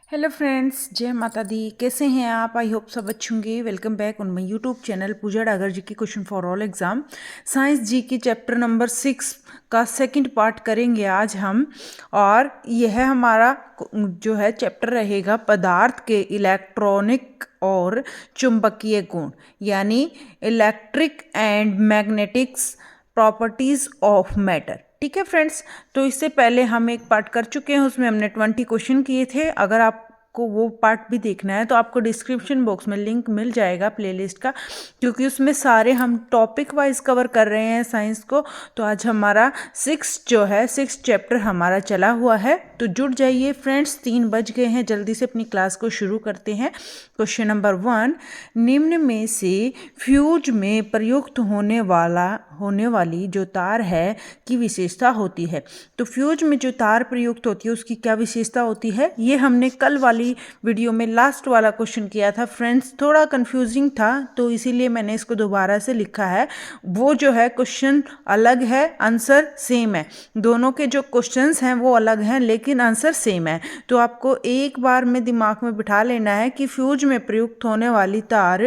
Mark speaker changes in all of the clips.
Speaker 1: Hello friends, जय माता दी। कैसे हैं आप? आई होप सब अच्छे होंगे। Welcome back on my YouTube channel Pooja Dagar ji की question for all exam. Science जी की चैप्टर नंबर 6 का सेकंड पार्ट करेंगे आज हम। और यह हमारा जो है चैप्टर रहेगा पदार्थ के इलेक्ट्रॉनिक और चुंबकीय गुण, यानी electric and magnetics properties of matter. ठीक है फ्रेंड्स, तो इससे पहले हम एक पार्ट कर चुके हैं, उसमें हमने 20 क्वेश्चन किए थे। अगर आपको वो पार्ट भी देखना है तो आपको डिस्क्रिप्शन बॉक्स में लिंक मिल जाएगा प्लेलिस्ट का, क्योंकि उसमें सारे हम टॉपिक वाइज कवर कर रहे हैं साइंस को। तो आज हमारा 6 चैप्टर हमारा चला हुआ है, तो जुड़ जाइए फ्रेंड्स। 3 बज गए हैं, जल्दी से अपनी क्लास को शुरू करते हैं। क्वेश्चन नंबर 1, निम्न में से फ्यूज में प्रयुक्त होने वाली जो तार है की विशेषता होती है। तो फ्यूज में जो तार प्रयुक्त होती है उसकी क्या विशेषता होती है, ये हमने कल वाली वीडियो में लास्ट वाला क्वेश्चन किया था फ्रेंड्स। थोड़ा कंफ्यूजिंग था तो इसीलिए मैंने इसको दोबारा से लिखा है। वो जो है क्वेश्चन अलग है, आंसर सेम है। दोनों के जो क्वेश्चंस हैं वो अलग हैं लेकिन आंसर सेम है। तो आपको एक बार में दिमाग में बिठा लेना है कि फ्यूज में प्रयुक्त होने वाली तार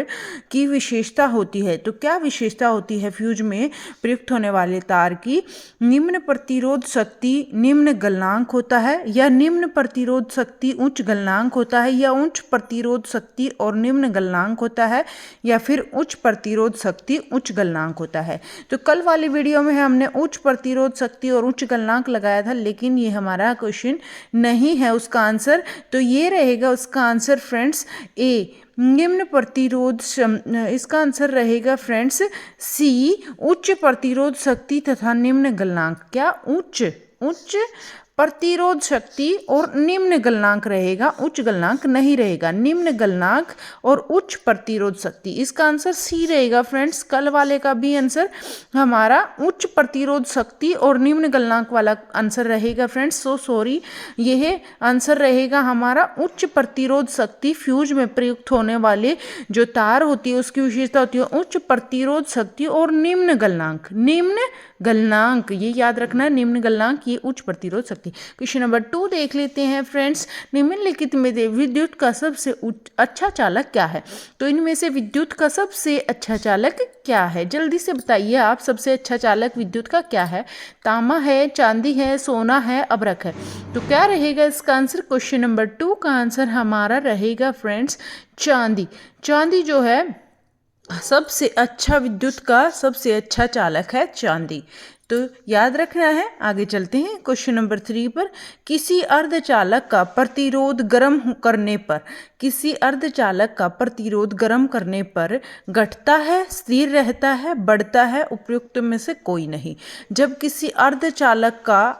Speaker 1: की विशेषता होती है। तो क्या विशेषता होती है फ्यूज में प्रयुक्त होने वाले तार की? निम्न प्रतिरोध शक्ति निम्न गलनांक होता है, या निम्न प्रतिरोध शक्ति उच्च गलनांक होता है, या उच्च प्रतिरोध शक्ति और निम्न गलनांक होता है, या फिर उच्च प्रतिरोध शक्ति उच्च गलनांक होता है। तो कल वाली वीडियो में हमने उच्च प्रतिरोध शक्ति और उच्च गलनांक लगाया था, लेकिन ये हमारा क्वेश्चन नहीं है उसका आंसर। तो ये रहेगा उसका आंसर फ्रेंड्स ए, निम्न प्रतिरोध। इसका आंसर रहेगा फ्रेंड्स सी, उच्च प्रतिरोध शक्ति तथा निम्न गलनांक। क्या? उच्च प्रतिरोध शक्ति और निम्न गलनांक रहेगा, उच्च गलनांक नहीं रहेगा। निम्न गलनांक और उच्च प्रतिरोध शक्ति, इसका आंसर सी रहेगा फ्रेंड्स। कल वाले का भी आंसर हमारा उच्च प्रतिरोध शक्ति और निम्न गलनांक वाला आंसर रहेगा फ्रेंड्स। सो सॉरी, यह आंसर रहेगा हमारा उच्च प्रतिरोध शक्ति। फ्यूज में प्रयुक्त होने वाले जो तार होती है उसकी विशेषता होती है उच्च प्रतिरोध शक्ति और निम्न गलनांक। निम्न गलनांक, ये याद रखना है, निम्न गलनांक, ये उच्च प्रतिरोध शक्ति। क्वेश्चन नंबर 2 देख लेते हैं फ्रेंड्स। निम्नलिखित में से विद्युत का सबसे अच्छा चालक क्या है? तो इनमें से विद्युत का सबसे अच्छा चालक क्या है? जल्दी से बताइए आप, सबसे अच्छा चालक विद्युत का क्या है? तांबा है, चांदी है, सोना है, अभ्रक है। तो क्या रहेगा इसका आंसर? क्वेश्चन नंबर 2 का आंसर हमारा रहेगा फ्रेंड्स चांदी। चांदी जो है सबसे अच्छा, विद्युत का सबसे अच्छा चालक है चांदी। तो याद रखना है। आगे चलते हैं क्वेश्चन नंबर 3 पर। किसी अर्धचालक का प्रतिरोध गर्म करने पर, किसी अर्धचालक का प्रतिरोध गर्म करने पर घटता है, स्थिर रहता है, बढ़ता है? उपयुक्त में से कोई नहीं। जब किसी अर्धचालक का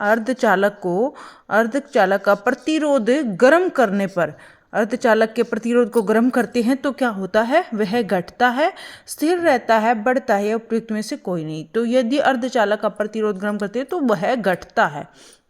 Speaker 1: प्रतिरोध गर्म करने पर, अर्धचालक के प्रतिरोध को गर्म करते हैं तो क्या होता है? वह घटता है, स्थिर रहता है, बढ़ता है, उपयुक्त में से कोई नहीं। तो यदि अर्धचालक का प्रतिरोध गर्म करते हैं तो वह घटता है।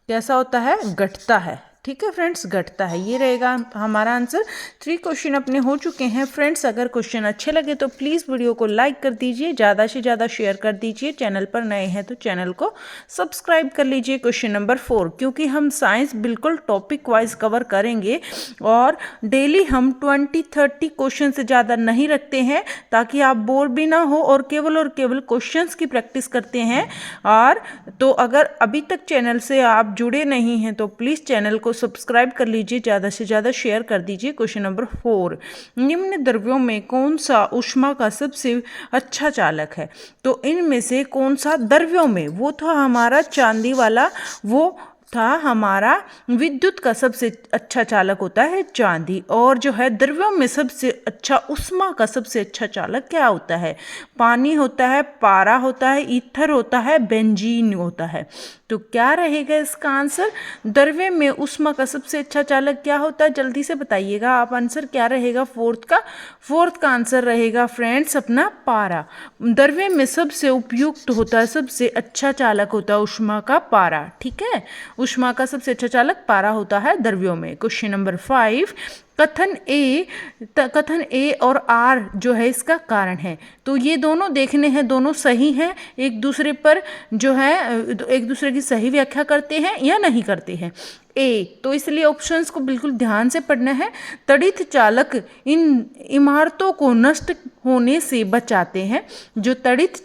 Speaker 1: कैसा होता है? घटता है। ठीक है फ्रेंड्स, घटता है। ये रहेगा हमारा आंसर। 3 क्वेश्चन अपने हो चुके हैं फ्रेंड्स। अगर क्वेश्चन अच्छे लगे तो प्लीज़ वीडियो को लाइक कर दीजिए, ज़्यादा से ज़्यादा शेयर कर दीजिए। चैनल पर नए हैं तो चैनल को सब्सक्राइब कर लीजिए। क्वेश्चन नंबर 4, क्योंकि हम साइंस बिल्कुल टॉपिक वाइज कवर करेंगे और डेली हम 20-30 क्वेश्चन से ज़्यादा नहीं रखते हैं, ताकि आप बोर भी ना हो और केवल क्वेश्चंस की प्रैक्टिस करते हैं। और तो अगर अभी तक चैनल से आप जुड़े नहीं हैं तो प्लीज़ चैनल को सब्सक्राइब कर लीजिए, ज़्यादा से ज़्यादा शेयर कर दीजिए। क्वेश्चन नंबर 4, निम्न द्रव्यों में कौन सा ऊष्मा का सबसे अच्छा चालक है? तो इनमें से कौन सा द्रव्यों में? वो था हमारा चांदी वाला, वो था हमारा विद्युत का सबसे अच्छा चालक होता है चांदी। और जो है द्रव्यों में सबसे अच्छा, ऊष्मा का सबसे अच्छा चालक क्या होता है? पानी होता है, पारा होता है, ईथर होता है, बेंजीन होता है। तो क्या रहेगा इसका आंसर? द्रव्य में ऊष्मा का सबसे अच्छा चालक क्या होता है? जल्दी से बताइएगा आप। आंसर क्या रहेगा? फोर्थ का आंसर रहेगा फ्रेंड्स अपना पारा। द्रव्य में सबसे उपयुक्त होता है, सबसे अच्छा चालक होता है ऊष्मा का पारा। ठीक है, ऊष्मा का सबसे अच्छा चालक पारा होता है द्रव्यों में। क्वेश्चन नंबर 5, कथन ए और आर जो है इसका कारण है। तो ये दोनों देखने हैं, दोनों सही हैं, एक दूसरे पर जो है एक दूसरे की सही व्याख्या करते हैं या नहीं करते हैं। ए, तो इसलिए ऑप्शंस को बिल्कुल ध्यान से पढ़ना है। तड़ित चालक इन इमारतों को नष्ट होने से बचाते हैं। जो तड़ित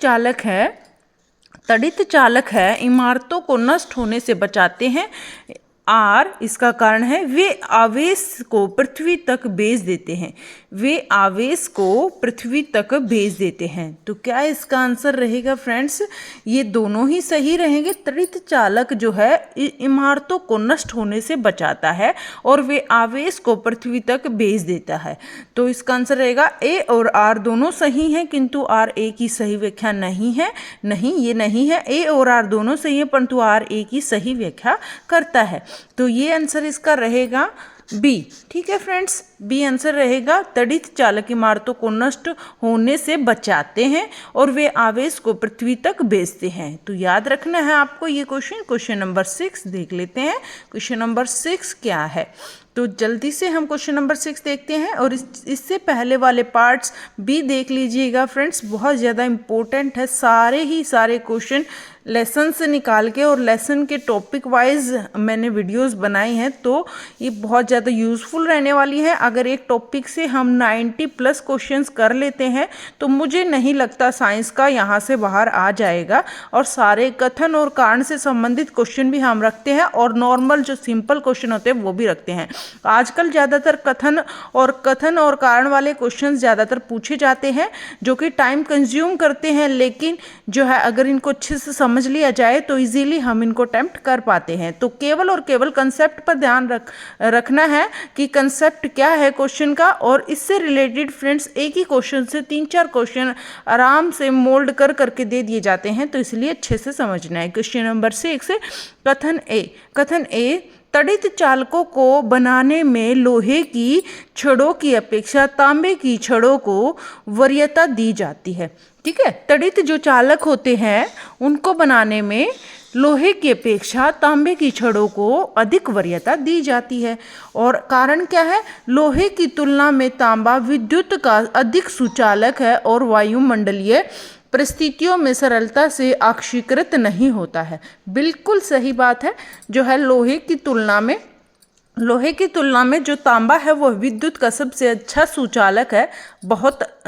Speaker 1: चालक है इमारतों को नष्ट होने से बचाते हैं। आर इसका कारण है, वे आवेश को पृथ्वी तक भेज देते हैं। वे आवेश को पृथ्वी तक भेज देते हैं। तो क्या इसका आंसर रहेगा फ्रेंड्स? ये दोनों ही सही रहेंगे। तड़ित चालक जो है इमारतों को नष्ट होने से बचाता है और वे आवेश को पृथ्वी तक भेज देता है। तो इसका आंसर रहेगा ए और आर दोनों सही हैं, किंतु आर ए की सही व्याख्या नहीं है। नहीं, ये नहीं है। ए और आर दोनों सही है, परंतु आर ए की सही व्याख्या करता है। तो ये आंसर इसका रहेगा बी। ठीक है फ्रेंड्स, बी आंसर रहेगा। तड़ित चालक इमारतों को नष्ट होने से बचाते हैं और वे आवेश को पृथ्वी तक भेजते हैं। तो याद रखना है आपको ये क्वेश्चन नंबर 6 देख लेते हैं। क्वेश्चन नंबर 6 क्या है? तो जल्दी से हम क्वेश्चन नंबर 6 देखते हैं और इससे पहले वाले पार्ट्स भी देख लीजिएगा फ्रेंड्स, बहुत ज़्यादा इम्पोर्टेंट है। सारे क्वेश्चन लेसन से निकाल के और लेसन के टॉपिक वाइज मैंने वीडियोस बनाई हैं, तो ये बहुत ज़्यादा यूज़फुल रहने वाली है। अगर एक टॉपिक से हम 90+ क्वेश्चंस कर लेते हैं तो मुझे नहीं लगता साइंस का यहाँ से बाहर आ जाएगा। और सारे कथन और कारण से संबंधित क्वेश्चन भी हम रखते हैं और नॉर्मल जो सिंपल क्वेश्चन होते हैं वो भी रखते हैं। आजकल ज़्यादातर कथन और कारण वाले क्वेश्चन ज़्यादातर पूछे जाते हैं जो कि टाइम कंज्यूम करते हैं, लेकिन जो है अगर इनको अच्छे से समझ लिया जाए तो इजीली हम इनको अटेम्प्ट कर पाते हैं। तो केवल और केवल कंसेप्ट पर ध्यान रखना है कि कंसेप्ट क्या है क्वेश्चन का, और इससे रिलेटेड फ्रेंड्स एक ही क्वेश्चन से 3-4 क्वेश्चन आराम से मोल्ड करके दे दिए जाते हैं, तो इसलिए अच्छे से समझना है। क्वेश्चन नंबर 6 से कथन ए तड़ित चालकों को बनाने में लोहे की छड़ों की अपेक्षा तांबे की छड़ों को वरीयता दी जाती है। ठीक है, तड़ित जो चालक होते हैं उनको बनाने में लोहे की अपेक्षा तांबे की छड़ों को अधिक वरीयता दी जाती है। और कारण क्या है? लोहे की तुलना में तांबा विद्युत का अधिक सुचालक है और वायुमंडलीय परिस्थितियों में सरलता से ऑक्सीकृत नहीं होता है। बिल्कुल सही बात है। जो है लोहे की तुलना में जो तांबा है वो विद्युत का सबसे अच्छा सुचालक है,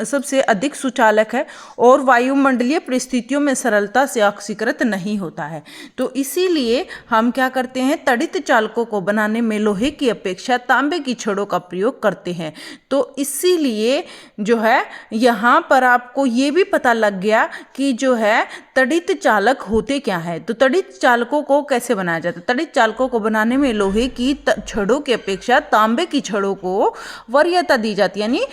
Speaker 1: सबसे अधिक सुचालक है और वायुमंडलीय परिस्थितियों में सरलता से ऑक्सीकृत नहीं होता है। तो इसीलिए हम क्या करते हैं, तड़ित चालकों को बनाने में लोहे की अपेक्षा तांबे की छड़ों का प्रयोग करते हैं। तो इसीलिए जो है यहाँ पर आपको ये भी पता लग गया कि जो है तड़ित चालक होते क्या है। तो तड़ित चालकों को कैसे बनाया जाता है? तड़ित चालकों को बनाने में लोहे की छड़ों की अपेक्षा तांबे की छड़ों को वरीयता दी जाती है, यानी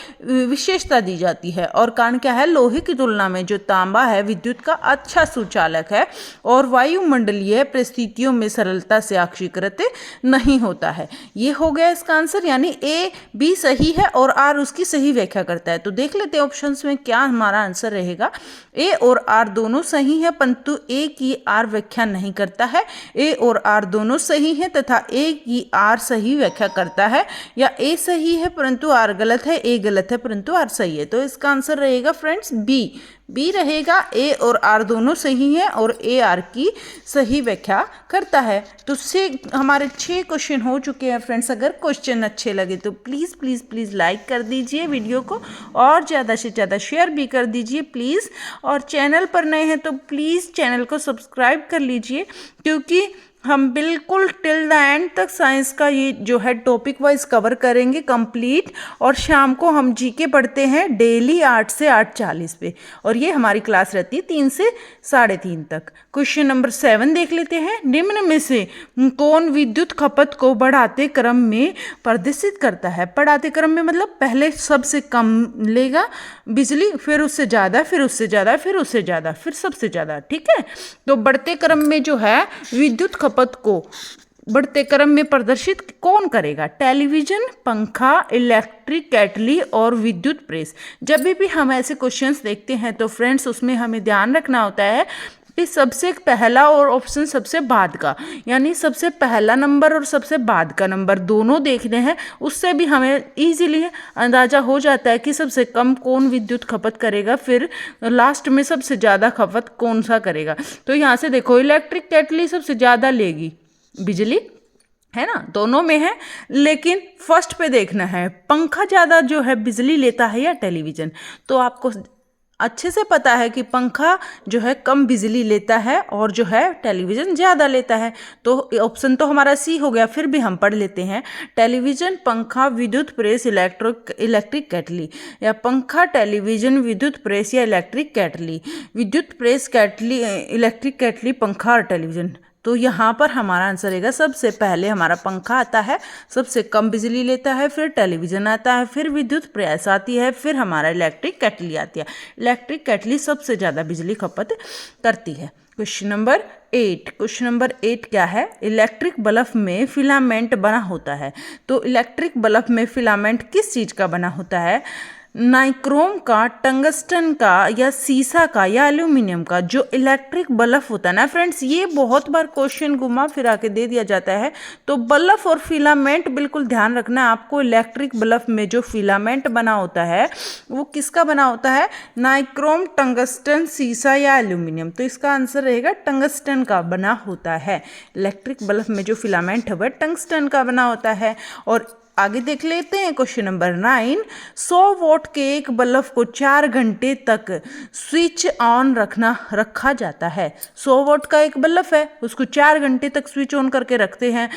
Speaker 1: विशेषता दी जाती है। और कारण क्या है? लोहे की तुलना में जो तांबा है विद्युत का अच्छा सुचालक है और वायुमंडलीय परिस्थितियों में सरलता से ऑक्सीकृत नहीं होता है। ये हो गया इसका आंसर, यानी ए बी सही है और आर उसकी सही व्याख्या करता है। तो देख लेते हैं ऑप्शंस में क्या हमारा आंसर रहेगा। ए और आर दोनों सही है, परंतु ए की आर व्याख्या नहीं करता है। ए और आर दोनों सही है तथा ए की आर सही व्याख्या करता है, या ए सही है परंतु आर गलत है, ए गलत है परंतु आर सही है। तो इसका आंसर रहेगा फ्रेंड्स बी रहेगा। ए और आर दोनों सही हैं और ए आर की सही व्याख्या करता है। तो से हमारे 6 क्वेश्चन हो चुके हैं फ्रेंड्स। अगर क्वेश्चन अच्छे लगे तो प्लीज़ लाइक कर दीजिए वीडियो को और ज़्यादा से ज़्यादा शेयर भी कर दीजिए प्लीज़। और चैनल पर नए हैं तो प्लीज़ चैनल को सब्सक्राइब कर लीजिए, क्योंकि हम बिल्कुल टिल द एंड तक साइंस का ये जो है टॉपिक वाइज कवर करेंगे कंप्लीट। और शाम को हम जीके पढ़ते हैं डेली 8 से 8:40 पे, और ये हमारी क्लास रहती है 3 से 3:30 तक। क्वेश्चन नंबर 7 देख लेते हैं। निम्न में से कौन विद्युत खपत को बढ़ाते क्रम में प्रदर्शित करता है? बढ़ाते क्रम में मतलब पहले सबसे कम लेगा बिजली, फिर उससे ज़्यादा, फिर उससे ज़्यादा, फिर उससे ज़्यादा, फिर सबसे ज़्यादा। ठीक है, तो बढ़ते क्रम में जो है विद्युत खपत को बढ़ते क्रम में प्रदर्शित कौन करेगा? टेलीविजन, पंखा, इलेक्ट्रिक केटली और विद्युत प्रेस। जब भी हम ऐसे क्वेश्चंस देखते हैं तो फ्रेंड्स उसमें हमें ध्यान रखना होता है फिर सबसे पहला और ऑप्शन सबसे बाद का, यानी सबसे पहला नंबर और सबसे बाद का नंबर दोनों देखने हैं। उससे भी हमें इजीली अंदाज़ा हो जाता है कि सबसे कम कौन विद्युत खपत करेगा, फिर लास्ट में सबसे ज़्यादा खपत कौन सा करेगा। तो यहाँ से देखो इलेक्ट्रिक केटली सबसे ज़्यादा लेगी बिजली, है ना, दोनों में है। लेकिन फर्स्ट पे देखना है पंखा ज़्यादा जो है बिजली लेता है या टेलीविज़न। तो आपको अच्छे से पता है कि पंखा जो है कम बिजली लेता है और जो है टेलीविज़न ज़्यादा लेता है। तो ऑप्शन तो हमारा सी हो गया। फिर भी हम पढ़ लेते हैं टेलीविज़न, पंखा, विद्युत प्रेस, इलेक्ट्रिक केटली, या पंखा, टेलीविज़न, विद्युत प्रेस या इलेक्ट्रिक केटली। विद्युत प्रेस, केटली, इलेक्ट्रिक केटली, पंखा और टेलीविज़न। तो यहाँ पर हमारा आंसर रहेगा सबसे पहले हमारा पंखा आता है, सबसे कम बिजली लेता है, फिर टेलीविज़न आता है, फिर विद्युत प्रेस आती है, फिर हमारा इलेक्ट्रिक केटली आती है। इलेक्ट्रिक केटली सबसे ज़्यादा बिजली खपत करती है। Question number 8। क्वेश्चन नंबर 8 क्या है? इलेक्ट्रिक बल्ब में फिलामेंट बना होता है। तो इलेक्ट्रिक बल्ब में फिलामेंट किस चीज़ का बना होता है? नाइक्रोम का, टंगस्टन का, या सीसा का, या एल्यूमिनियम का। जो इलेक्ट्रिक बल्ब होता है ना फ्रेंड्स, ये बहुत बार क्वेश्चन घुमा फिरा के दे दिया जाता है। तो बल्ब और फिलामेंट बिल्कुल ध्यान रखना है आपको। इलेक्ट्रिक बल्ब में जो फिलामेंट बना होता है वो किसका बना होता है? नाइक्रोम, टंगस्टन, सीसा या एल्यूमिनियम। तो इसका आंसर रहेगा टंगस्टन का बना होता है। इलेक्ट्रिक बल्ब में जो फिलामेंट है वह टंगस्टन का बना होता है। और आगे देख लेते हैं क्वेश्चन नंबर 9। 100 वॉट के एक बल्ब को 4 घंटे तक स्विच ऑन रखा जाता है। 100 वॉट का एक बल्ब है, उसको 4 घंटे तक स्विच ऑन करके रखते हैं।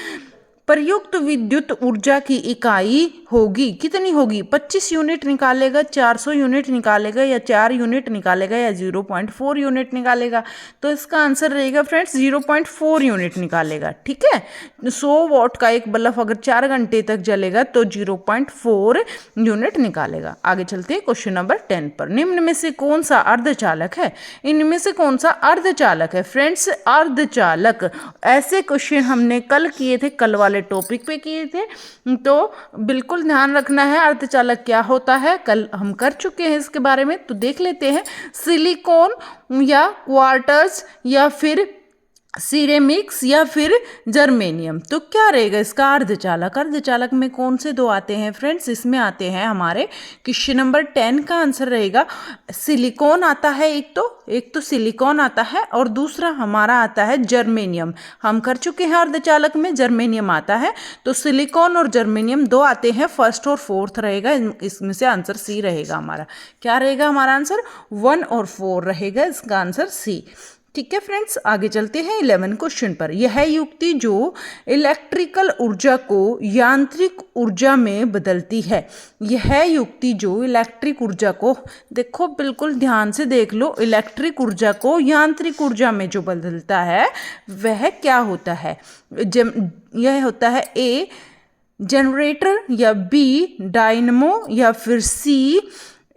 Speaker 1: प्रयुक्त विद्युत ऊर्जा की इकाई होगी, कितनी होगी? 25 यूनिट निकालेगा, 400 यूनिट निकालेगा, या 4 यूनिट निकालेगा, या 0.4 यूनिट निकालेगा। तो इसका आंसर रहेगा फ्रेंड्स 0.4 यूनिट निकालेगा। ठीक है, 100 वॉट का एक बल्ब अगर 4 घंटे तक जलेगा तो 0.4 यूनिट निकालेगा। आगे चलते हैं क्वेश्चन नंबर 10 पर। निम्न में से कौन सा अर्धचालक है? इनमें से कौन सा अर्धचालक है? फ्रेंड्स अर्धचालक, ऐसे क्वेश्चन हमने कल किए थे, कल वाले टॉपिक पे किए थे। तो बिल्कुल ध्यान रखना है अर्धचालक क्या होता है, कल हम कर चुके हैं इसके बारे में। तो देख लेते हैं, सिलिकॉन या क्वार्ट्ज या फिर सिरेमिक्स या फिर जर्मेनियम। तो क्या रहेगा इसका अर्धचालक? अर्धचालक में कौन से दो आते हैं फ्रेंड्स? इसमें आते हैं हमारे क्वेश्चन नंबर 10 का आंसर रहेगा सिलिकॉन आता है। एक तो सिलिकॉन आता है और दूसरा हमारा आता है जर्मेनियम। हम कर चुके हैं अर्धचालक में जर्मेनियम आता है। तो सिलिकॉन और जर्मेनियम दो आते हैं, फर्स्ट और फोर्थ रहेगा। इसमें से आंसर सी रहेगा हमारा। क्या रहेगा हमारा आंसर? 1 और 4 रहेगा इसका आंसर सी। ठीक है फ्रेंड्स, आगे चलते हैं 11 क्वेश्चन पर। यह युक्ति जो इलेक्ट्रिकल ऊर्जा को यांत्रिक ऊर्जा में बदलती है। यह युक्ति जो इलेक्ट्रिक ऊर्जा को, देखो बिल्कुल ध्यान से देख लो, इलेक्ट्रिक ऊर्जा को यांत्रिक ऊर्जा में जो बदलता है वह क्या होता है? यह होता है ए जनरेटर, या बी डायनमो, या फिर सी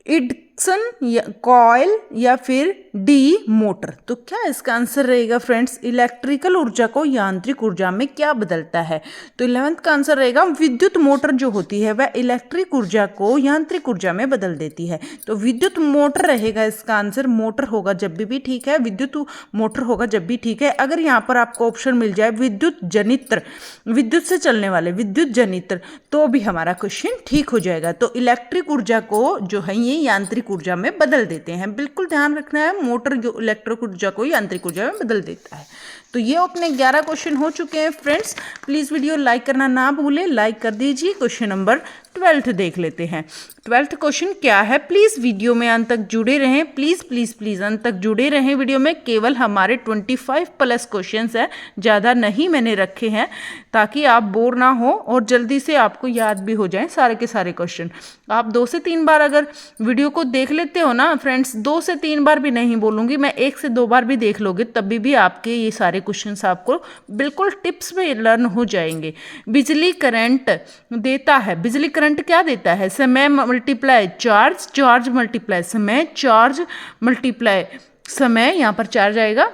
Speaker 1: इंडक्शन या कॉइल, या फिर डी मोटर। तो क्या इसका आंसर रहेगा फ्रेंड्स? इलेक्ट्रिकल ऊर्जा को यांत्रिक ऊर्जा में क्या बदलता है? तो 11th का आंसर रहेगा विद्युत मोटर जो होती है वह इलेक्ट्रिक ऊर्जा को यांत्रिक ऊर्जा में बदल देती है। तो विद्युत मोटर रहेगा इसका आंसर। मोटर होगा जब भी ठीक है, विद्युत मोटर होगा जब भी ठीक है। अगर यहाँ पर आपको ऑप्शन मिल जाए विद्युत जनित्र, विद्युत से चलने वाले विद्युत जनित्र, तो भी हमारा क्वेश्चन ठीक हो जाएगा। तो इलेक्ट्रिक ऊर्जा को जो है ये यांत्रिक ऊर्जा में बदल देते हैं। बिल्कुल ध्यान रखना है, मोटर जो इलेक्ट्रिक ऊर्जा को यांत्रिक ऊर्जा में बदल देता है। तो ये अपने 11 क्वेश्चन हो चुके हैं फ्रेंड्स। प्लीज़ वीडियो लाइक करना ना भूलें, लाइक कर दीजिए। क्वेश्चन नंबर 12 देख लेते हैं। 12th क्वेश्चन क्या है? प्लीज़ वीडियो में अंत तक जुड़े रहें, प्लीज़ अंत तक जुड़े रहें वीडियो में। केवल हमारे 25+ क्वेश्चंस हैं, ज़्यादा नहीं मैंने रखे हैं, ताकि आप बोर ना हो और जल्दी से आपको याद भी हो जाएं सारे के सारे क्वेश्चन। आप 2 से 3 बार अगर वीडियो को देख लेते हो ना फ्रेंड्स, 2 से 3 बार भी नहीं बोलूँगी मैं, 1 से 2 बार भी देख लोगे तभी भी आपके ये सारे क्वेश्चंस आपको बिल्कुल टिप्स में लर्न हो जाएंगे। बिजली करंट देता है, बिजली करंट क्या देता है? समय मल्टीप्लाई चार्ज, चार्ज मल्टीप्लाई समय, चार्ज मल्टीप्लाई समय, यहाँ पर चार्ज आएगा,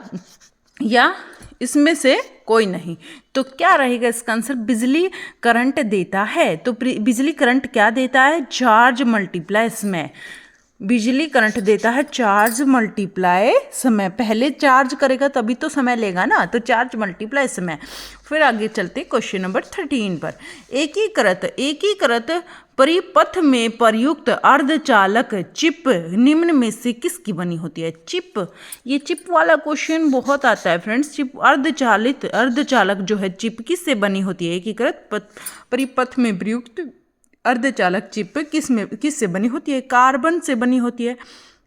Speaker 1: या इसमें से कोई नहीं। तो क्या रहेगा इसका आंसर? बिजली करंट देता है। तो बिजली करंट क्या देता है? चार्ज मल्टीप्लाई समय। बिजली करंट देता है चार्ज मल्टीप्लाई समय। पहले चार्ज करेगा तभी तो समय लेगा ना, तो चार्ज मल्टीप्लाई समय। फिर आगे चलते क्वेश्चन नंबर 13 पर। एकीकृत परिपथ में प्रयुक्त अर्धचालक चिप निम्न में से किसकी बनी होती है? चिप, ये चिप वाला क्वेश्चन बहुत आता है फ्रेंड्स। चिप अर्धचालक जो है चिप किससे बनी होती है? एकीकृत परिपथ में प्रयुक्त अर्धचालक चिप किससे बनी होती है? कार्बन से बनी होती है,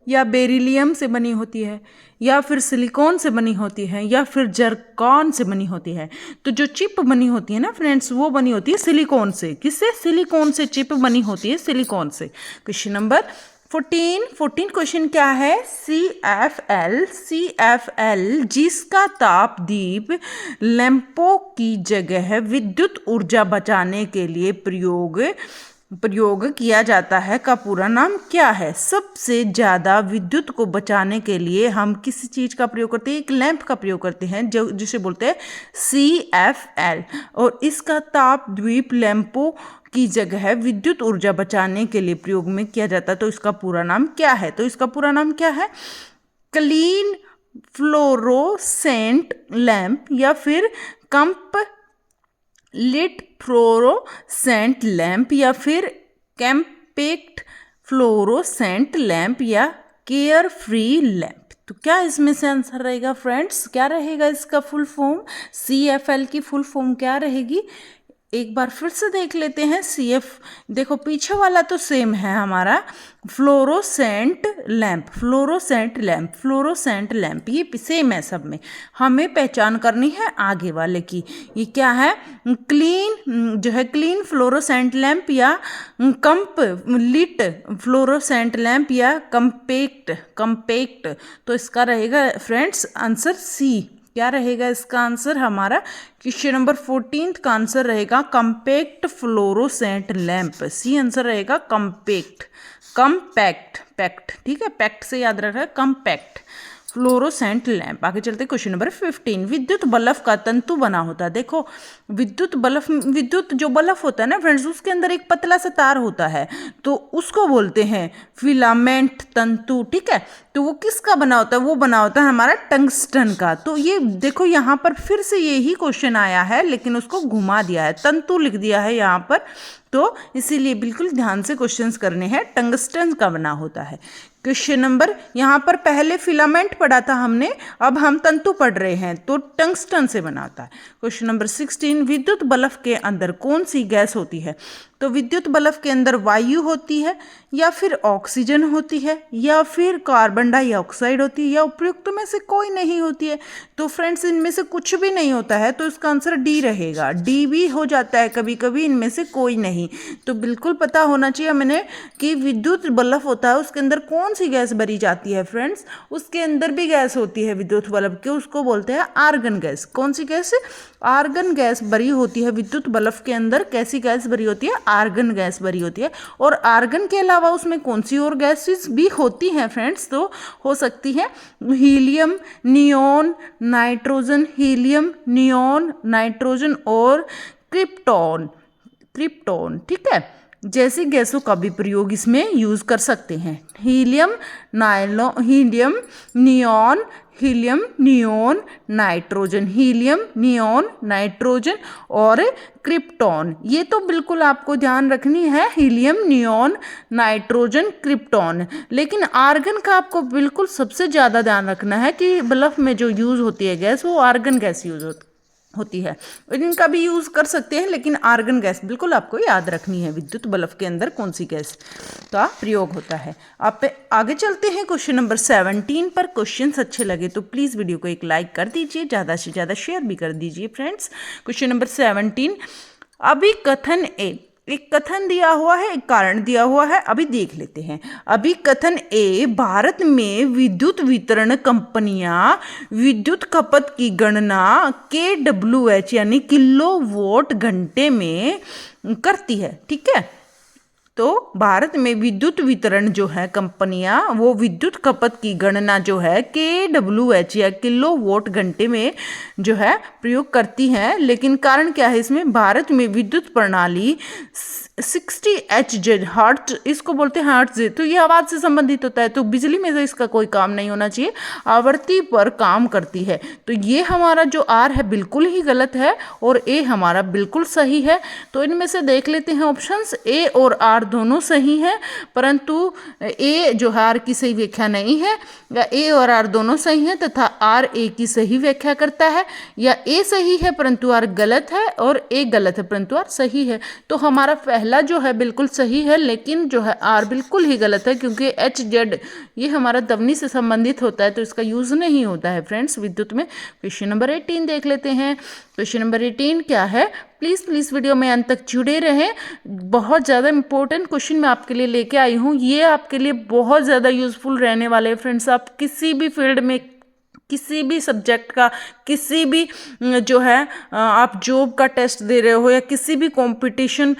Speaker 1: या बेरिलियम से बनी होती है, या फिर सिलिकॉन से बनी होती है, या फिर जर्कॉन से बनी होती है? तो जो चिप बनी होती है ना फ्रेंड्स, वो बनी होती है सिलिकॉन से। किससे? सिलिकॉन से चिप बनी होती है, सिलिकॉन से। क्वेश्चन नंबर 14 क्वेश्चन क्या है? CFL जिसका तापदीप लैंपों की जगह विद्युत ऊर्जा बचाने के लिए प्रयोग किया जाता है का पूरा नाम क्या है? सबसे ज़्यादा विद्युत को बचाने के लिए हम किसी चीज़ का प्रयोग करते हैं? एक लैंप का प्रयोग करते हैं, जो जिसे बोलते हैं CFL। और इसका तापद्वीप लैंपों की जगह विद्युत ऊर्जा बचाने के लिए प्रयोग में किया जाता है। तो इसका पूरा नाम क्या है? तो इसका पूरा नाम क्या है? क्लीन फ्लोरोसेंट लैंप, या फिर लिट फ्लोरोसेंट लैंप, या फिर कैम्पेक्ट फ्लोरोसेंट लैंप, या केयर फ्री लैंप। तो क्या इसमें से आंसर रहेगा फ्रेंड्स? क्या रहेगा इसका फुल फॉर्म? CFL की फुल फॉर्म क्या रहेगी? एक बार फिर से देख लेते हैं। देखो पीछे वाला तो सेम है हमारा, फ्लोरोसेंट लैंप, ये सेम है सब में। हमें पहचान करनी है आगे वाले की। ये क्या है? क्लीन फ्लोरोसेंट लैंप, या लिट फ्लोरोसेंट लैंप, या कंपेक्ट। तो इसका रहेगा फ्रेंड्स आंसर C। क्या रहेगा इसका आंसर? हमारा क्वेश्चन नंबर 14 का आंसर रहेगा compact fluorescent lamp. C answer रहेगा पैक्ट, ठीक है, पैक्ट से याद रख रहा है, कंपैक्ट फ्लोरोसेंट लैंप। आगे चलते क्वेश्चन नंबर 15। विद्युत बल्ब का तंतु बना होता है। देखो विद्युत जो बल्ब होता है ना फ्रेंड्स, उसके अंदर एक पतला सा तार होता है, तो उसको बोलते हैं फिलामेंट तंतु, ठीक है। तो वो किसका बना होता है? वो बना होता है हमारा टंगस्टन का। तो ये देखो यहाँ पर फिर से यही क्वेश्चन आया है, लेकिन उसको घुमा दिया है, तंतु लिख दिया है यहाँ पर। तो इसीलिए बिल्कुल ध्यान से क्वेश्चंस करने हैं। टंगस्टन का बना होता है। क्वेश्चन नंबर, यहाँ पर पहले फिलामेंट पढ़ा था हमने, अब हम तंतु पढ़ रहे हैं, तो टंगस्टन से बना होता है। Question number 16। विद्युत बल्ब के अंदर कौन सी गैस होती है? तो विद्युत बल्ब के अंदर वायु होती है, या फिर ऑक्सीजन होती है, या फिर कार्बन डाइऑक्साइड होती है, या उपयुक्त में से कोई नहीं होती है। तो फ्रेंड्स इनमें से कुछ भी नहीं होता है, तो इसका आंसर D रहेगा। D भी हो जाता है कभी कभी, इनमें से कोई नहीं। तो बिल्कुल पता होना चाहिए मैंने कि विद्युत बल्ब होता है, उसके अंदर कौन सी गैस भरी जाती है फ्रेंड्स? उसके अंदर भी गैस होती है विद्युत बल्ब के, उसको बोलते हैं आर्गन गैस। कौन सी गैस? आर्गन गैस भरी होती है विद्युत बल्ब के अंदर। कैसी गैस भरी होती है? आर्गन गैस भरी होती है। और आर्गन के अलावा उसमें कौन सी और गैसेस भी होती हैं फ्रेंड्स? तो हो सकती है हीलियम, नियोन, नाइट्रोजन और क्रिप्टॉन, ठीक है। जैसी गैसों का भी प्रयोग इसमें यूज कर सकते हैं। हीलियम, नियोन, नाइट्रोजन और क्रिप्टॉन। ये तो बिल्कुल आपको ध्यान रखनी है, हीलियम, नियोन, नाइट्रोजन, क्रिप्टॉन। लेकिन आर्गन का आपको बिल्कुल सबसे ज़्यादा ध्यान रखना है कि बल्ब में जो यूज़ होती है गैस, वो आर्गन गैस यूज़ होती है। इनका भी यूज़ कर सकते हैं, लेकिन आर्गन गैस बिल्कुल आपको याद रखनी है। विद्युत बल्ब के अंदर कौन सी गैस का प्रयोग होता है। आप आगे चलते हैं क्वेश्चन नंबर 17 पर। क्वेश्चंस अच्छे लगे तो प्लीज़ वीडियो को एक लाइक कर दीजिए, ज़्यादा से ज़्यादा शेयर भी कर दीजिए फ्रेंड्स। Question number 17। अभिकथन एक कथन दिया हुआ है, एक कारण दिया हुआ है, अभी देख लेते हैं। अभिकथन A, भारत में विद्युत वितरण कंपनियां विद्युत खपत की गणना kWh यानी किलोवाट घंटे में करती है, ठीक है। तो भारत में विद्युत वितरण जो है कंपनियां वो विद्युत खपत की गणना जो है KWH या किलोवाट घंटे में जो है प्रयोग करती हैं। लेकिन कारण क्या है इसमें, भारत में विद्युत प्रणाली 60 Hz हर्ट्ज, इसको बोलते हैं हर्ट्ज, तो ये आवाज़ से संबंधित होता है, तो बिजली में तो इसका कोई काम नहीं होना चाहिए, आवृत्ति पर काम करती है। तो ये हमारा जो आर है बिल्कुल ही गलत है और ए हमारा बिल्कुल सही है। तो इनमें से देख लेते हैं ऑप्शंस, ए और आर दोनों सही हैं, परंतु ए जो है आर की सही व्याख्या नहीं है, या ए और आर दोनों सही हैं तथा आर ए की सही व्याख्या करता है, या ए सही है परंतु आर गलत है और ए गलत है परंतु आर सही है। तो हमारा पहला जो है बिल्कुल सही है, लेकिन जो है आर बिल्कुल ही गलत है, क्योंकि HZ ये हमारा ध्वनि से संबंधित होता है तो इसका यूज नहीं होता है फ्रेंड्स विद्युत में। क्वेश्चन नंबर 18 देख लेते हैं। क्वेश्चन नंबर 18 क्या है, प्लीज़ वीडियो में अंत तक जुड़े रहें। बहुत ज़्यादा इंपॉर्टेंट क्वेश्चन मैं आपके लिए लेके आई हूँ, ये आपके लिए बहुत ज़्यादा यूजफुल रहने वाले हैं फ्रेंड्स। आप किसी भी फील्ड में, किसी भी सब्जेक्ट का, किसी भी जो है आप जॉब का टेस्ट दे रहे हो या किसी भी कंपटीशन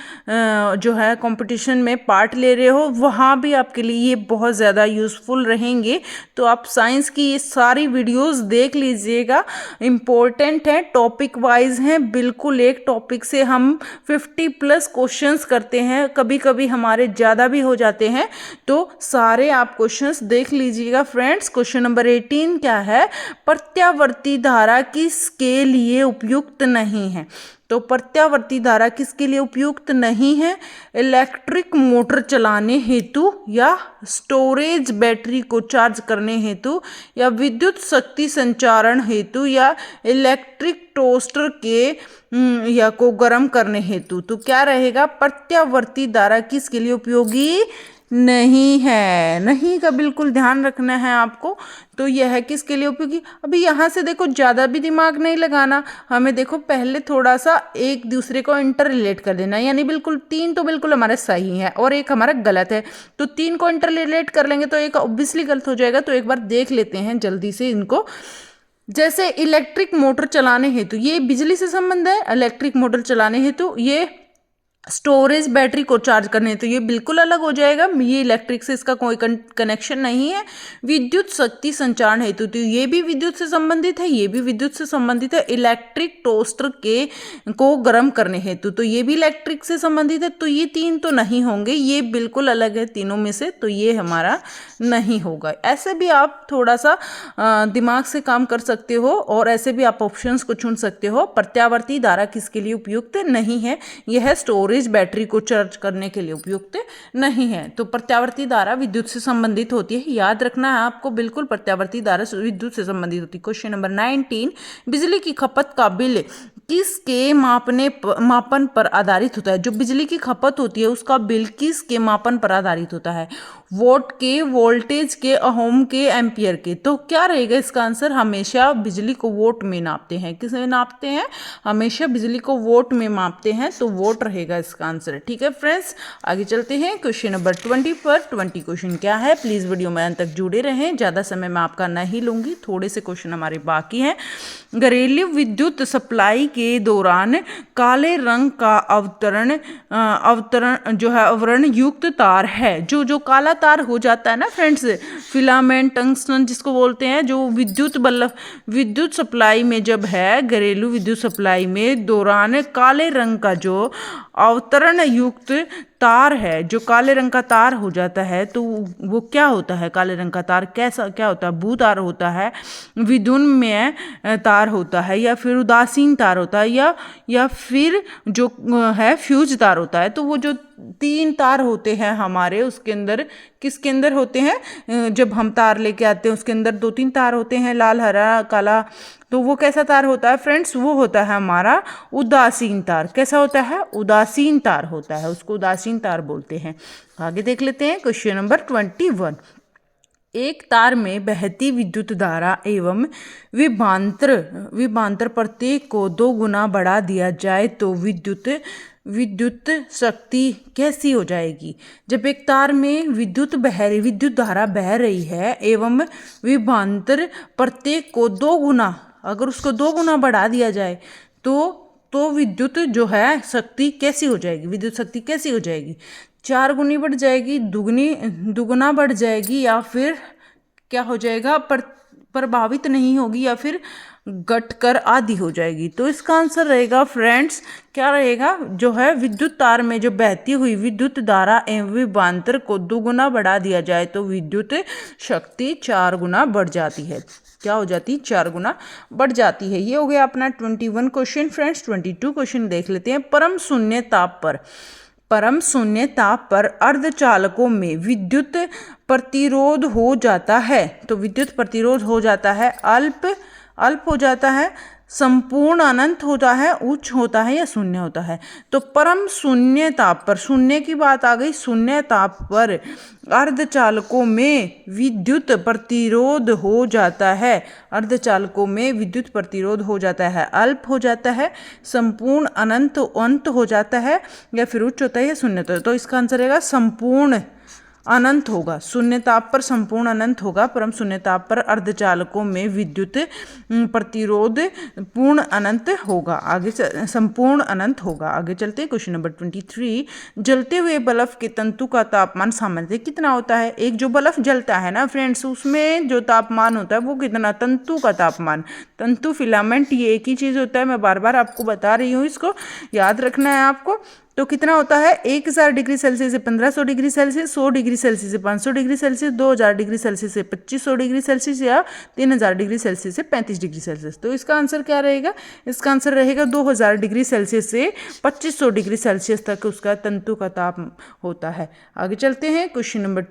Speaker 1: जो है कंपटीशन में पार्ट ले रहे हो, वहाँ भी आपके लिए ये बहुत ज़्यादा यूज़फुल रहेंगे। तो आप साइंस की ये सारी वीडियोस देख लीजिएगा, इम्पोर्टेंट है, टॉपिक वाइज हैं, बिल्कुल एक टॉपिक से हम 50+ क्वेश्चंस करते हैं, कभी कभी हमारे ज़्यादा भी हो जाते हैं, तो सारे आप क्वेश्चंस देख लीजिएगा फ्रेंड्स। क्वेश्चन नंबर 18 क्या है, प्रत्यावर्ती धारा किसके लिए उपयुक्त नहीं है। तो प्रत्यावर्ती धारा किसके लिए उपयुक्त नहीं है, इलेक्ट्रिक मोटर चलाने हेतु, या स्टोरेज बैटरी को चार्ज करने हेतु, या विद्युत शक्ति संचारण हेतु, या इलेक्ट्रिक टोस्टर के या को गर्म करने हेतु। तो क्या रहेगा, प्रत्यावर्ती धारा किसके लिए उपयोगी नहीं है, नहीं का बिल्कुल ध्यान रखना है आपको। तो यह है किसके लिए उपयोगी। अभी यहाँ से देखो, ज़्यादा भी दिमाग नहीं लगाना हमें, देखो पहले थोड़ा सा एक दूसरे को इंटर रिलेट कर देना, यानी बिल्कुल 3 तो बिल्कुल हमारे सही है और एक हमारा गलत है, तो 3 को इंटर रिलेट कर लेंगे तो एक ऑब्वियसली गलत हो जाएगा। तो एक बार देख लेते हैं जल्दी से इनको। जैसे इलेक्ट्रिक मोटर चलाने हेतु, ये बिजली से संबंध है, इलेक्ट्रिक मोटर चलाने हेतु, ये स्टोरेज बैटरी को चार्ज करने तो ये बिल्कुल अलग हो जाएगा, ये इलेक्ट्रिक से इसका कोई कनेक्शन नहीं है। विद्युत शक्ति संचारण हेतु तो ये भी विद्युत से संबंधित है, ये भी विद्युत से संबंधित है। इलेक्ट्रिक टोस्टर के को गर्म करने हेतु तो ये भी इलेक्ट्रिक से संबंधित है। तो ये 3 तो नहीं होंगे, ये बिल्कुल अलग है तीनों में से, तो ये हमारा नहीं होगा। ऐसे भी आप थोड़ा सा दिमाग से काम कर सकते हो और ऐसे भी आप ऑप्शंस को चुन सकते हो। प्रत्यावर्ती धारा किसके लिए उपयुक्त नहीं है, यह स्टोरेज बैटरी को चार्ज करने के लिए उपयुक्त नहीं है। तो प्रत्यावर्ती धारा विद्युत से संबंधित होती है, याद रखना है आपको, बिल्कुल प्रत्यावर्ती धारा विद्युत से संबंधित होती है। क्वेश्चन नंबर 19, बिजली की खपत का बिल किसके मापन पर आधारित होता है। जो बिजली की खपत होती है उसका बिल किसके मापन पर आधारित होता है, वोट के, वोल्टेज के, ओम के, एम्पियर के। तो क्या रहेगा इसका आंसर, हमेशा बिजली को वोट में नापते हैं। किस में नापते हैं, हमेशा बिजली को वोट में मापते हैं, तो वोट रहेगा इसका आंसर। ठीक है फ्रेंड्स, आगे चलते हैं क्वेश्चन नंबर 20 पर। 20 क्वेश्चन क्या है, प्लीज वीडियो में अंत तक जुड़े रहें, ज्यादा समय मैं आपका नहीं लूंगी, थोड़े से क्वेश्चन हमारे बाकी हैं। घरेलू विद्युत सप्लाई के दौरान काले रंग का अवतरण जो है आवरण युक्त तार है, जो काला तार हो जाता है ना फ्रेंड्स, फिलामेंट टंगस्टन जिसको बोलते हैं, जो विद्युत सप्लाई में जब है, घरेलू विद्युत सप्लाई में दौरान काले रंग का जो अवतरण युक्त तार है, जो काले रंग का तार हो जाता है, तो वो क्या होता है, काले रंग का तार कैसा क्या होता है, भू तार होता है, विद्युन्मय तार होता है, या फिर उदासीन तार होता है, या फिर जो है फ्यूज तार होता है। तो वो जो 3 तार होते हैं हमारे, उसके अंदर किसके अंदर होते हैं, जब हम तार लेके आते हैं उसके अंदर 2-3 तार होते हैं, लाल, हरा, काला। तो वो कैसा तार होता है फ्रेंड्स, वो होता है हमारा उदासीन तार। कैसा होता है, उदासीन तार होता है, उसको उदासीन तार बोलते हैं। आगे देख लेते हैं क्वेश्चन नंबर 21। एक तार में बहती विद्युत धारा एवं विभवांतर प्रत्येक को 2 गुना बढ़ा दिया जाए तो विद्युत शक्ति कैसी हो जाएगी। जब एक तार में विद्युत धारा बह रही है एवं विभवांतर प्रत्येक को 2 गुना, अगर उसको 2 गुना बढ़ा दिया जाए तो तो विद्युत जो है शक्ति कैसी हो जाएगी, विद्युत शक्ति कैसी हो जाएगी, 4 गुनी बढ़ जाएगी, दुगुना बढ़ जाएगी, या फिर क्या हो जाएगा, प्रभावित नहीं होगी, या फिर घटकर आधी हो जाएगी। तो इसका आंसर रहेगा फ्रेंड्स क्या रहेगा, जो है विद्युत तार में जो बहती हुई विद्युत धारा एवं विभवांतर को दुगुना बढ़ा दिया जाए तो विद्युत शक्ति 4 गुना बढ़ जाती है। क्या हो जाती है, 4 गुना बढ़ जाती है। ये हो गया अपना 21 क्वेश्चन। फ्रेंड्स 22 क्वेश्चन देख लेते हैं। परम शून्य ताप पर अर्धचालकों में विद्युत प्रतिरोध हो जाता है। तो विद्युत प्रतिरोध हो जाता है अल्प हो जाता है, संपूर्ण अनंत होता है, उच्च होता है या शून्य होता है। तो परम शून्य ताप पर, शून्य की बात आ गई, शून्य ताप पर अर्धचालकों में विद्युत प्रतिरोध हो जाता है। अर्धचालकों में विद्युत प्रतिरोध हो जाता है, अल्प हो जाता है, संपूर्ण अंत हो जाता है, या फिर उच्च होता है या शून्य होता है। तो इसका आंसर रहेगा संपूर्ण अनंत होगा। शून्य ताप पर संपूर्ण अनंत होगा, परम शून्य ताप पर अर्धचालकों में विद्युत प्रतिरोध पूर्ण अनंत होगा। आगे संपूर्ण अनंत होगा। आगे चलते हैं क्वेश्चन नंबर 23। जलते हुए बल्ब के तंतु का तापमान सामान्यतः कितना होता है। एक जो बल्ब जलता है ना फ्रेंड्स, उसमें जो तापमान होता है वो कितना, तंतु का तापमान, तंतु फिलामेंट, ये एक ही चीज़ होता है। मैं बार बार आपको बता रही हूँ, इसको याद रखना है आपको। तो कितना होता है, 1000 डिग्री सेल्सियस से 1500 डिग्री सेल्सियस, 100 डिग्री सेल्सियस से 500 डिग्री सेल्सियस, 2000 डिग्री सेल्सियस से 2500 डिग्री सेल्सियस, या 3000 डिग्री सेल्सियस से 35 डिग्री सेल्सियस। तो इसका आंसर क्या रहेगा, इसका आंसर रहेगा 2000 डिग्री सेल्सियस से 2500 डिग्री सेल्सियस तक उसका तंतु का ताप होता है। आगे चलते हैं क्वेश्चन नंबर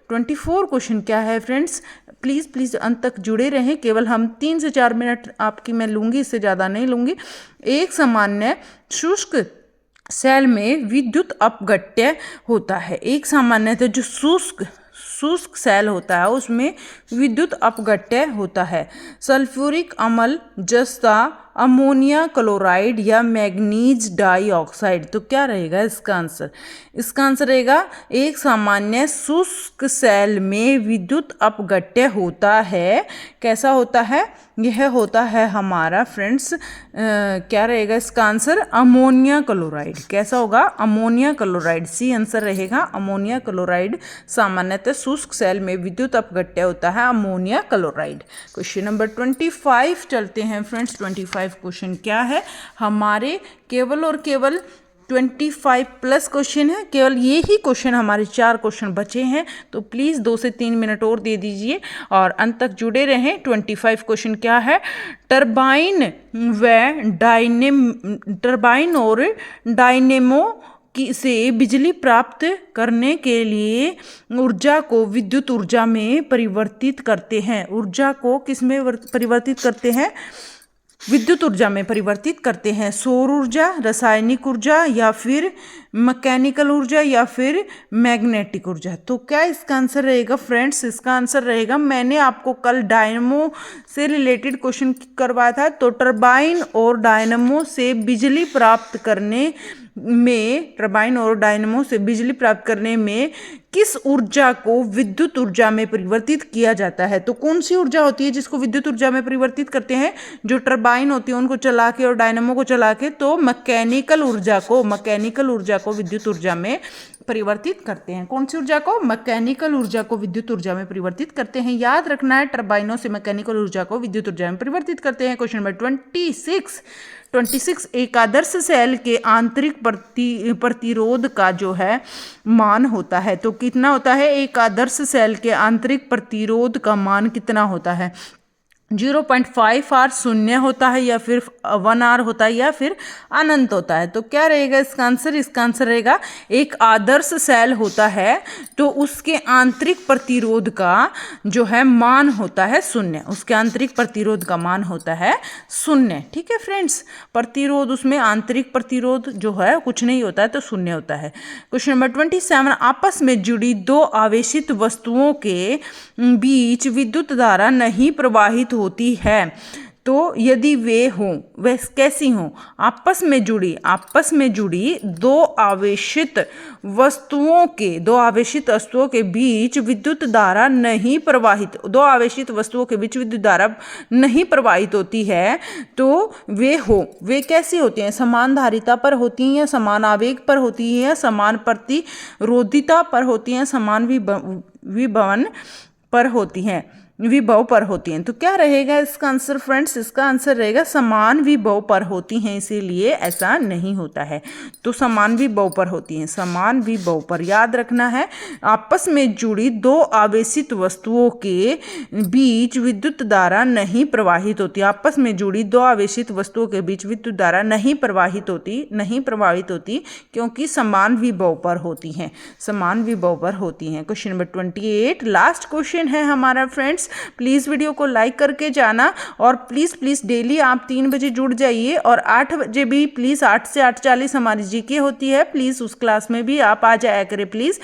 Speaker 1: 24 क्वेश्चन क्या है फ्रेंड्स, प्लीज़ अंत तक जुड़े रहें। केवल हम 3 से 4 मिनट आपकी मैं लूँगी, इससे ज़्यादा नहीं लूँगी। एक सामान्य शुष्क सेल में विद्युत अपघट्य होता है। एक सामान्यतः जो शुष्क सेल होता है उसमें विद्युत अपघट्य होता है। सल्फ्यूरिक अम्ल, जस्ता, अमोनिया क्लोराइड या मैग्नीज डाइऑक्साइड। तो क्या रहेगा इसका आंसर, इसका आंसर रहेगा एक सामान्य शुष्क सेल में विद्युत अपघट्य होता है। कैसा होता है, यह होता है हमारा फ्रेंड्स क्या रहेगा इसका आंसर, अमोनिया क्लोराइड। कैसा होगा, अमोनिया क्लोराइड। सी आंसर रहेगा अमोनिया क्लोराइड। सामान्यतः शुष्क सेल में विद्युत अपघट्य होता है अमोनिया क्लोराइड। क्वेश्चन नंबर 25 चलते हैं फ्रेंड्स। 25 क्वेश्चन क्या है हमारे, केवल और केवल 25 प्लस क्वेश्चन है, केवल ये ही क्वेश्चन हमारे 4 क्वेश्चन बचे हैं। तो प्लीज़ 2 से 3 मिनट और दे दीजिए और अंत तक जुड़े रहें। 25 क्वेश्चन क्या है, टरबाइन और डायनेमो से बिजली प्राप्त करने के लिए ऊर्जा को विद्युत ऊर्जा में परिवर्तित करते हैं। ऊर्जा को किस में परिवर्तित करते हैं, विद्युत ऊर्जा में परिवर्तित करते हैं। सौर ऊर्जा, रासायनिक ऊर्जा, या फिर मैकेनिकल ऊर्जा, या फिर मैग्नेटिक ऊर्जा। तो क्या इसका आंसर रहेगा फ्रेंड्स, इसका आंसर रहेगा, मैंने आपको कल डायनेमो से रिलेटेड क्वेश्चन करवाया था। तो टरबाइन और डायनेमो से बिजली प्राप्त करने में, टरबाइन और डायनेमो से बिजली प्राप्त करने में किस ऊर्जा को विद्युत ऊर्जा में परिवर्तित किया जाता है। तो कौन सी ऊर्जा होती है जिसको विद्युत ऊर्जा में परिवर्तित करते हैं, जो टरबाइन होती है उनको चला के और डायनेमो को चला के, तो मैकेनिकल ऊर्जा को विद्युत ऊर्जा में परिवर्तित करते हैं। कौन सी ऊर्जा को, मैकेनिकल ऊर्जा को विद्युत ऊर्जा में परिवर्तित करते हैं। याद रखना है, टरबाइनों से मैकेनिकल ऊर्जा को विद्युत ऊर्जा में परिवर्तित करते हैं। क्वेश्चन नंबर 26 एक आदर्श सेल के आंतरिक प्रतिरोध का जो है मान होता है। तो कितना होता है, एक आदर्श सेल के आंतरिक प्रतिरोध का मान कितना होता है, 0.5 आर शून्य होता है, या फिर 1 आर होता है, या फिर अनंत होता है। तो क्या रहेगा इसका आंसर, इसका आंसर रहेगा एक आदर्श सेल होता है तो उसके आंतरिक प्रतिरोध का जो है मान होता है शून्य, उसके आंतरिक प्रतिरोध का मान होता है शून्य। ठीक है फ्रेंड्स, प्रतिरोध उसमें आंतरिक प्रतिरोध जो है कुछ नहीं होता है तो शून्य होता है। क्वेश्चन नंबर 27 आपस में जुड़ी 2 आवेशित वस्तुओं के बीच विद्युत धारा नहीं प्रवाहित होती है तो यदि वे हों, वे कैसी हों? आपस में जुड़ी दो आवेशित वस्तुओं के बीच विद्युत धारा नहीं प्रवाहित, दो आवेशित वस्तुओं के बीच विद्युत धारा नहीं प्रवाहित होती है, तो वे कैसी होती हैं? समान धारिता पर होती हैं या समान आवेग पर होती हैं या समान प्रतिरोधिता पर होती हैं, समान विभवन पर होती हैं, विभव पर होती हैं। तो क्या रहेगा इसका आंसर फ्रेंड्स? इसका आंसर रहेगा समान विभव पर होती हैं, इसीलिए ऐसा नहीं होता है। तो समान विभव पर होती हैं, समान विभव पर याद रखना है। आपस में जुड़ी दो आवेशित वस्तुओं के बीच विद्युत धारा नहीं प्रवाहित होती, आपस में जुड़ी दो आवेशित वस्तुओं के बीच विद्युत धारा नहीं प्रवाहित होती क्योंकि समान विभव पर होती हैं, समान विभव पर होती हैं। क्वेश्चन नंबर 28 लास्ट क्वेश्चन है हमारा फ्रेंड्स। प्लीज़ वीडियो को लाइक करके जाना और प्लीज़ डेली आप 3 बजे जुड़ जाइए और 8 बजे भी प्लीज़ 8 से 8:40 हमारी जीके होती है, प्लीज़ उस क्लास में भी आप आ जाया करें प्लीज़।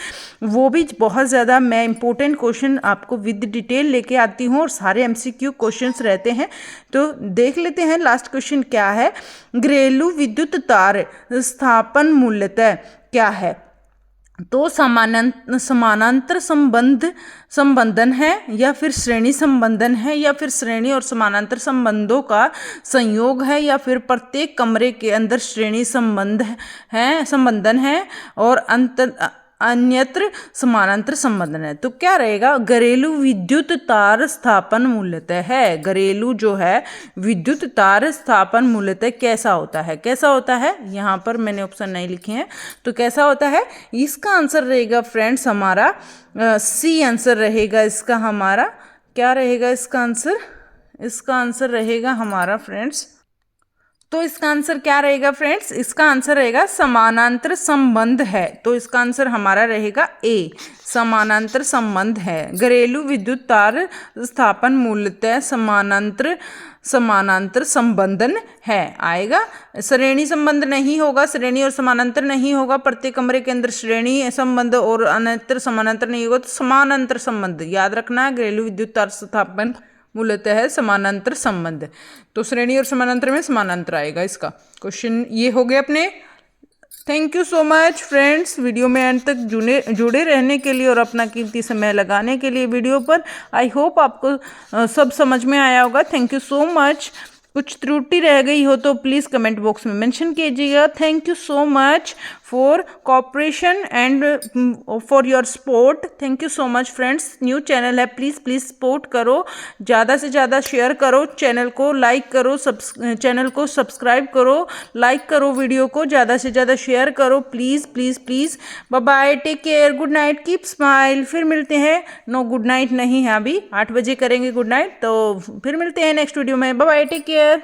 Speaker 1: वो भी बहुत ज़्यादा मैं इंपॉर्टेंट क्वेश्चन आपको विद डिटेल लेके आती हूँ और सारे एमसीक्यू क्वेश्चंस रहते हैं। तो देख लेते हैं लास्ट क्वेश्चन क्या है। घरेलू विद्युत तार स्थापन मूलतः क्या है? तो समानांतर संबंधन है या फिर श्रेणी संबंधन है या फिर श्रेणी और समानांतर संबंधों का संयोग है या फिर प्रत्येक कमरे के अंदर श्रेणी संबंधन है और अन्यत्र समानांतर संबंधन है। तो क्या रहेगा? घरेलू विद्युत तार स्थापन मूलतः है। घरेलू जो है विद्युत तार स्थापन मूलतः कैसा होता है? यहाँ पर मैंने ऑप्शन नहीं लिखे हैं, तो कैसा होता है? इसका आंसर रहेगा फ्रेंड्स हमारा सी आंसर रहेगा इसका हमारा। क्या रहेगा इसका आंसर? इसका आंसर रहेगा हमारा फ्रेंड्स, तो इसका आंसर क्या रहेगा फ्रेंड्स? इसका आंसर रहेगा समानांतर संबंध है। तो इसका आंसर हमारा रहेगा ए, समानांतर संबंध है। घरेलू विद्युत तार स्थापन मूलतः समानांतर संबंधन है आएगा। श्रेणी संबंध नहीं होगा, श्रेणी और समानांतर नहीं होगा, प्रत्येक कमरे के अंदर श्रेणी संबंध और अन्यत्र समानांतर नहीं होगा, तो समानांतर संबंध याद रखना है। घरेलू विद्युत तार स्थापन मूलतः है समानांतर संबंध, तो श्रेणी और समानांतर में समानांतर आएगा। इसका क्वेश्चन ये हो गया अपने। Thank you so much friends, video में अंत तक जुड़े रहने के लिए और अपना कीमती समय लगाने के लिए वीडियो पर। आई होप आपको सब समझ में आया होगा। Thank you so much. कुछ त्रुटि रह गई हो तो प्लीज़ कमेंट बॉक्स में मेंशन कीजिएगा। Thank you so much for cooperation and for your support. Thank you so much friends. New channel है, प्लीज़ सपोर्ट करो, ज़्यादा से ज़्यादा शेयर करो, चैनल को लाइक करो, चैनल को सब्सक्राइब करो, लाइक करो, वीडियो को ज़्यादा से ज़्यादा शेयर करो please. Bye bye, take care, good night, keep smile. फिर मिलते हैं। नो गुड नाइट नहीं है, अभी 8 बजे करेंगे गुड नाइट, तो फिर मिलते हैं नेक्स्ट वीडियो में। Bye bye, take care.